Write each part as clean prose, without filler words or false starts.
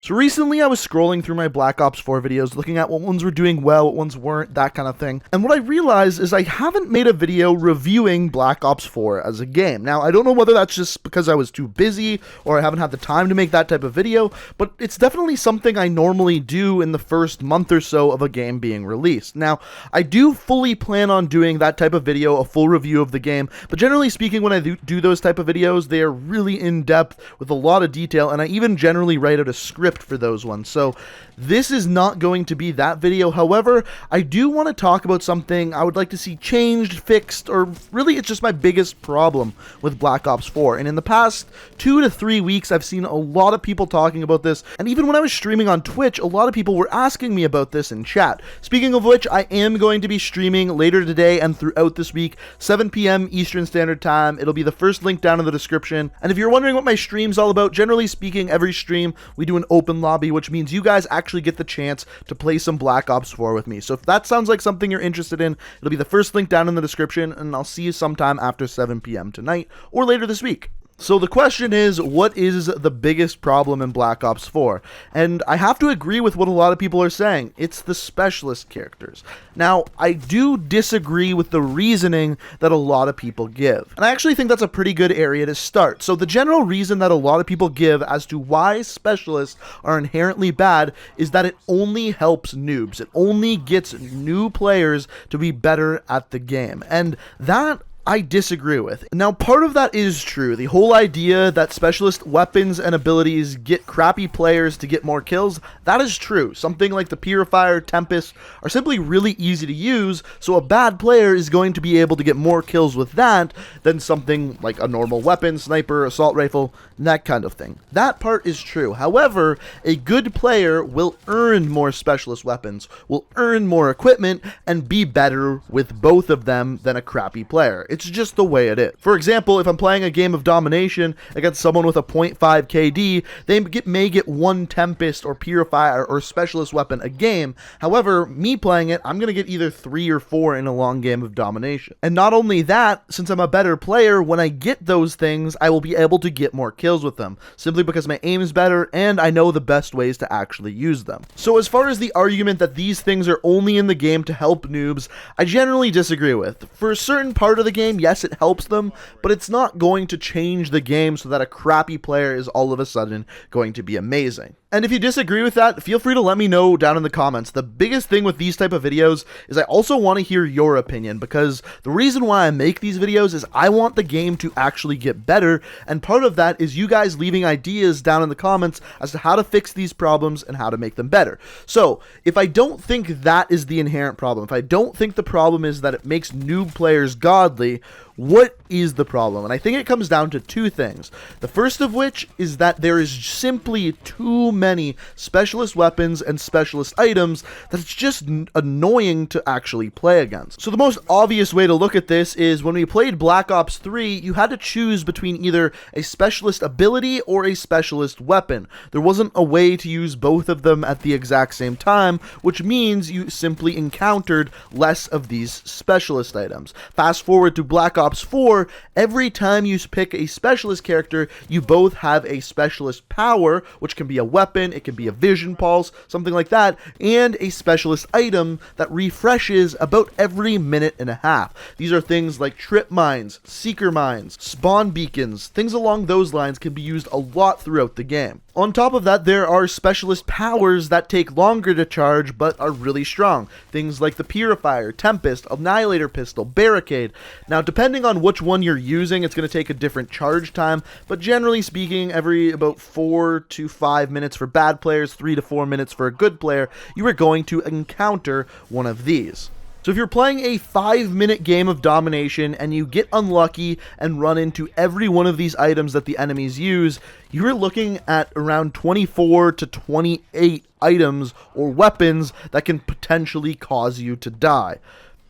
So recently I was scrolling through my Black Ops 4 videos, looking at what ones were doing well, what ones weren't, that kind of thing. And what I realized is I haven't made a video reviewing Black Ops 4 as a game. Now, I don't know whether that's just because I was too busy or I haven't had the time to make that type of video, but it's definitely something I normally do in the first month or so of a game being released. Now, I do fully plan on doing that type of video, a full review of the game, but generally speaking, when I do those type of videos, they are really in-depth with a lot of detail, and I even generally write out a script for those ones. So this is not going to be that video. However, I do want to talk about something I would like to see changed, fixed, or really it's just my biggest problem with Black Ops 4. And in the past 2 to 3 weeks, I've seen a lot of people talking about this. And even when I was streaming on Twitch, a lot of people were asking me about this in chat. Speaking of which, I am going to be streaming later today and throughout this week, 7 p.m. Eastern Standard Time. It'll be the first link down in the description. And if you're wondering what my stream's all about, generally speaking, every stream we do an open lobby, which means you guys actually get the chance to play some Black Ops 4 with me. So if that sounds like something you're interested in, it'll be the first link down in the description, and I'll see you sometime after 7 p.m. tonight or later this week. So the question is, what is the biggest problem in Black Ops 4? And I have to agree with what a lot of people are saying. It's the specialist characters. Now, I do disagree with the reasoning that a lot of people give. And I actually think that's a pretty good area to start. So the general reason that a lot of people give as to why specialists are inherently bad is that it only helps noobs. It only gets new players to be better at the game. And that I disagree with. Now, part of that is true. The whole idea that specialist weapons and abilities get crappy players to get more kills, that is true. Something like the Purifier, Tempest are simply really easy to use, so a bad player is going to be able to get more kills with that than something like a normal weapon, sniper, assault rifle, that kind of thing. That part is true. However, a good player will earn more specialist weapons, will earn more equipment, and be better with both of them than a crappy player. It's just the way it is. For example, if I'm playing a game of domination against someone with a 0.5 KD, they may get one Tempest or Purifier or specialist weapon a game. However, me playing it, I'm going to get either 3 or 4 in a long game of domination. And not only that, since I'm a better player, when I get those things, I will be able to get more kills with them, simply because my aim is better and I know the best ways to actually use them. So as far as the argument that these things are only in the game to help noobs, I generally disagree with. For a certain part of the game, yes, it helps them, but it's not going to change the game so that a crappy player is all of a sudden going to be amazing. And if you disagree with that, feel free to let me know down in the comments. The biggest thing with these type of videos is I also want to hear your opinion, because the reason why I make these videos is I want the game to actually get better, and part of that is you guys leaving ideas down in the comments as to how to fix these problems and how to make them better. So, if I don't think that is the inherent problem, if I don't think the problem is that it makes noob players godly, what is the problem? And I think it comes down to 2 things. The first of which is that there is simply too many specialist weapons and specialist items that it's just annoying to actually play against. So the most obvious way to look at this is when we played Black Ops 3, you had to choose between either a specialist ability or a specialist weapon. There wasn't a way to use both of them at the exact same time, which means you simply encountered less of these specialist items. Fast forward to Black Ops 4, every time you pick a specialist character, you both have a specialist power, which can be a weapon, it can be a vision pulse, something like that, and a specialist item that refreshes about every minute and a half. These are things like trip mines, seeker mines, spawn beacons, things along those lines can be used a lot throughout the game. On top of that, there are specialist powers that take longer to charge but are really strong. Things like the Purifier, Tempest, Annihilator Pistol, Barricade. Now, depending on which one you're using, it's going to take a different charge time, but generally speaking, every about 4 to 5 minutes for bad players, 3 to 4 minutes for a good player, you are going to encounter one of these. So if you're playing a 5-minute game of domination and you get unlucky and run into every one of these items that the enemies use, you're looking at around 24 to 28 items or weapons that can potentially cause you to die.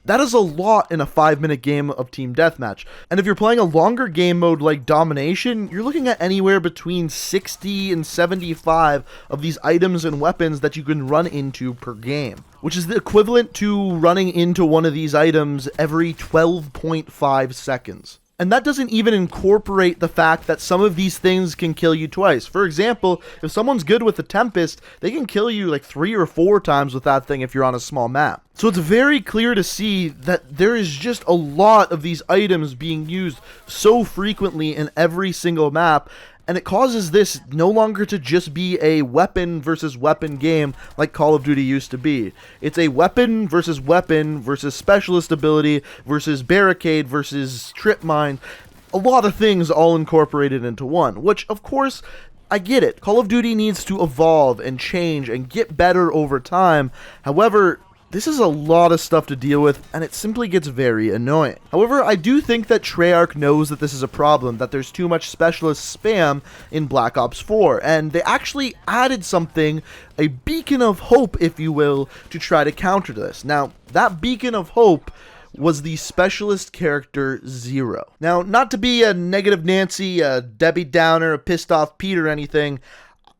That is a lot in a 5-minute game of Team Deathmatch. And if you're playing a longer game mode like Domination, you're looking at anywhere between 60 and 75 of these items and weapons that you can run into per game, which is the equivalent to running into one of these items every 12.5 seconds. And that doesn't even incorporate the fact that some of these things can kill you twice. For example, if someone's good with the Tempest, they can kill you like 3 or 4 times with that thing if you're on a small map. So it's very clear to see that there is just a lot of these items being used so frequently in every single map, and it causes this no longer to just be a weapon versus weapon game like Call of Duty used to be. It's a weapon versus specialist ability versus barricade versus trip mine. A lot of things all incorporated into one, which of course, I get it. Call of Duty needs to evolve and change and get better over time. However, this is a lot of stuff to deal with, and it simply gets very annoying. However, I do think that Treyarch knows that this is a problem, that there's too much specialist spam in Black Ops 4, and they actually added something, a beacon of hope, if you will, to try to counter this. Now, that beacon of hope was the specialist character Zero. Now, not to be a negative Nancy, a Debbie Downer, a pissed off Pete or anything,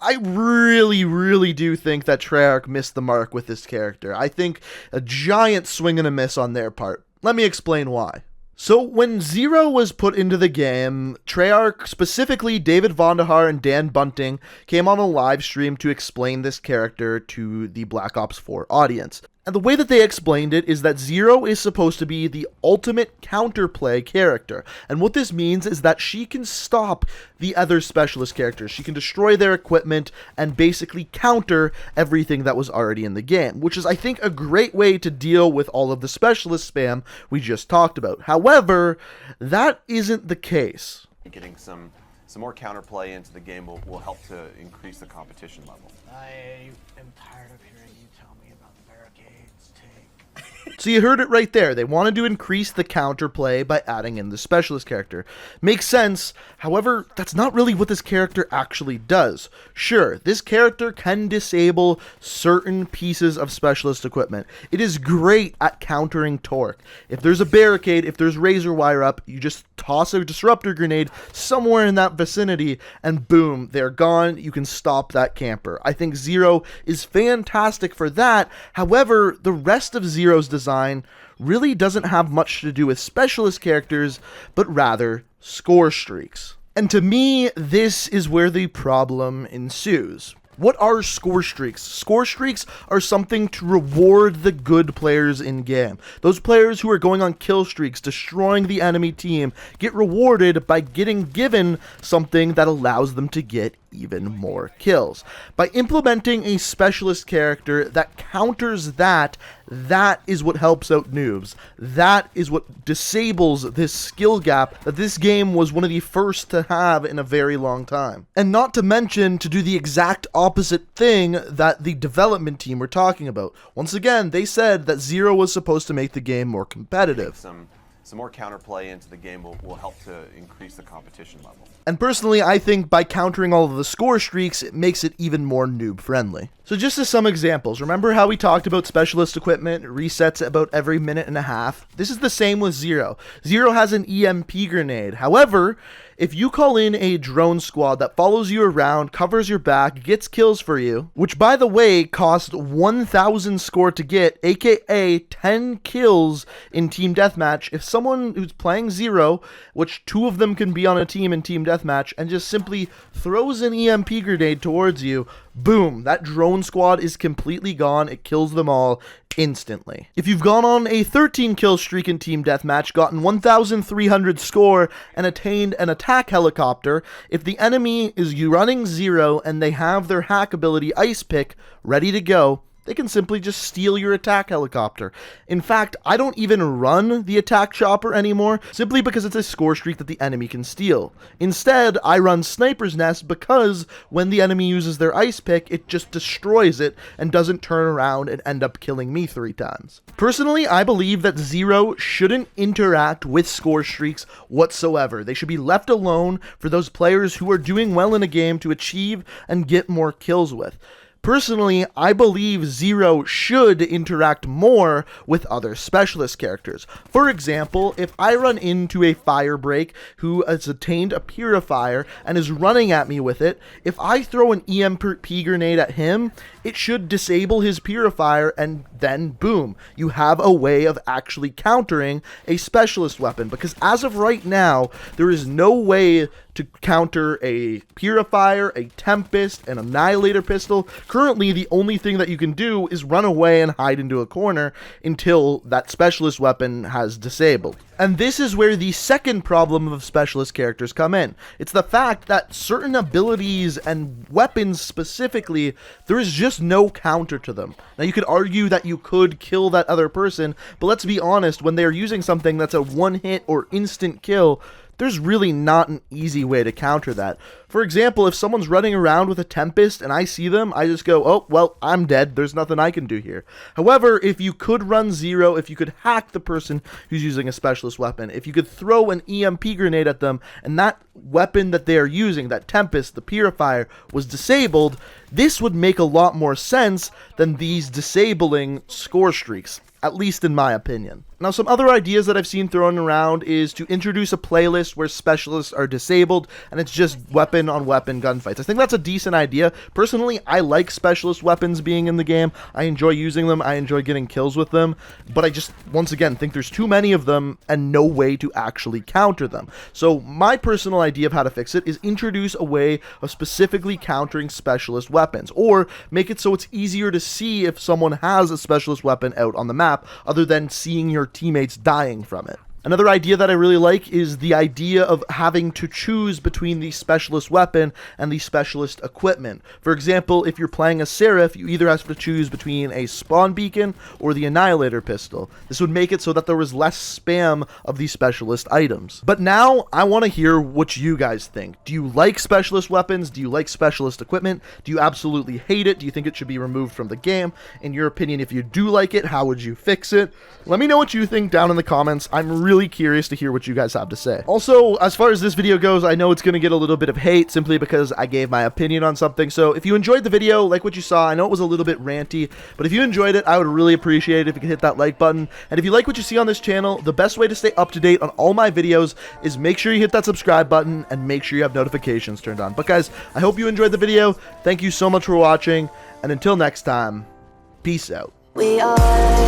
I really do think that Treyarch missed the mark with this character. I think a giant swing and a miss on their part. Let me explain why. So when Zero was put into the game, Treyarch, specifically David Vonderhaar and Dan Bunting, came on a live stream to explain this character to the Black Ops 4 audience. And the way that they explained it is that Zero is supposed to be the ultimate counterplay character. And what this means is that she can stop the other specialist characters. She can destroy their equipment and basically counter everything that was already in the game, which is, I think, a great way to deal with all of the specialist spam we just talked about. However, that isn't the case. Getting some more counterplay into the game will help to increase the competition level. I am tired of hearing you tell me about the barricades take. So you heard it right there. They wanted to increase the counterplay by adding in the specialist character. Makes sense. However, that's not really what this character actually does. Sure, this character can disable certain pieces of specialist equipment. It is great at countering torque. If there's a barricade, if there's razor wire up, you just toss a disruptor grenade somewhere in that vicinity and boom, they're gone. You can stop that camper. I think Zero is fantastic for that. However, the rest of Zero's design really doesn't have much to do with specialist characters, but rather score streaks. And to me, this is where the problem ensues. What are score streaks? Score streaks are something to reward the good players in game. Those players who are going on kill streaks, destroying the enemy team, get rewarded by getting given something that allows them to get even more kills. By implementing a specialist character that counters that is what helps out noobs. That is what disables this skill gap that this game was one of the first to have in a very long time. And not to mention to do the exact opposite thing that the development team were talking about. Once again, they said that Zero was supposed to make the game more competitive. Some more counterplay into the game will help to increase the competition level. And personally, I think by countering all of the score streaks, it makes it even more noob-friendly. So just as some examples, remember how we talked about specialist equipment resets about every minute and a half? This is the same with Zero. Zero has an EMP grenade. However, if you call in a drone squad that follows you around, covers your back, gets kills for you, which by the way cost 1,000 score to get, aka 10 kills in Team Deathmatch, if someone who's playing Zero, which 2 of them can be on a team in Team Deathmatch, and just simply throws an EMP grenade towards you, boom, that drone squad is completely gone. It kills them all instantly. If you've gone on a 13 kill streak in Team Deathmatch, gotten 1,300 score, and attained an attack helicopter, if the enemy is running Zero and they have their hack ability Ice Pick ready to go, they can simply just steal your attack helicopter. In fact, I don't even run the attack chopper anymore, simply because it's a score streak that the enemy can steal. Instead, I run Sniper's Nest because when the enemy uses their ice pick, it just destroys it and doesn't turn around and end up killing me 3 times. Personally, I believe that Zero shouldn't interact with score streaks whatsoever. They should be left alone for those players who are doing well in a game to achieve and get more kills with. Personally, I believe Zero should interact more with other specialist characters. For example, if I run into a Firebreak who has attained a Purifier and is running at me with it, if I throw an EMP grenade at him, it should disable his Purifier, and then boom, you have a way of actually countering a specialist weapon. Because as of right now, there is no way to counter a Purifier, a Tempest, an Annihilator pistol. Currently, the only thing that you can do is run away and hide into a corner until that specialist weapon has disabled. And this is where the second problem of specialist characters come in. It's the fact that certain abilities and weapons specifically, there is just no counter to them. Now, you could argue that you could kill that other person, but let's be honest, when they're using something that's a one-hit or instant kill, there's really not an easy way to counter that. For example, if someone's running around with a Tempest and I see them, I just go, oh, well, I'm dead. There's nothing I can do here. However, if you could run Zero, if you could hack the person who's using a specialist weapon, if you could throw an EMP grenade at them, and that weapon that they are using, that Tempest, the Purifier, was disabled, this would make a lot more sense than these disabling score streaks, at least in my opinion. Now, some other ideas that I've seen thrown around is to introduce a playlist where specialists are disabled and it's just weapon-on-weapon gunfights. I think that's a decent idea. Personally, I like specialist weapons being in the game. I enjoy using them. I enjoy getting kills with them. But I just, once again, think there's too many of them and no way to actually counter them. So my personal idea of how to fix it is introduce a way of specifically countering specialist weapons, or make it so it's easier to see if someone has a specialist weapon out on the map other than seeing your teammates dying from it. Another idea that I really like is the idea of having to choose between the specialist weapon and the specialist equipment. For example, if you're playing a Seraph, you either have to choose between a spawn beacon or the Annihilator pistol. This would make it so that there was less spam of these specialist items. But now, I want to hear what you guys think. Do you like specialist weapons? Do you like specialist equipment? Do you absolutely hate it? Do you think it should be removed from the game? In your opinion, if you do like it, how would you fix it? Let me know what you think down in the comments. I'm really curious to hear what you guys have to say. Also, as far as this video goes, I know it's going to get a little bit of hate simply because I gave my opinion on something. So if you enjoyed the video, like what you saw, I know it was a little bit ranty, but if you enjoyed it, I would really appreciate it if you could hit that like button. And if you like what you see on this channel, the best way to stay up to date on all my videos is make sure you hit that subscribe button and make sure you have notifications turned on. But guys, I hope you enjoyed the video. Thank you so much for watching, and until next time, peace out. We are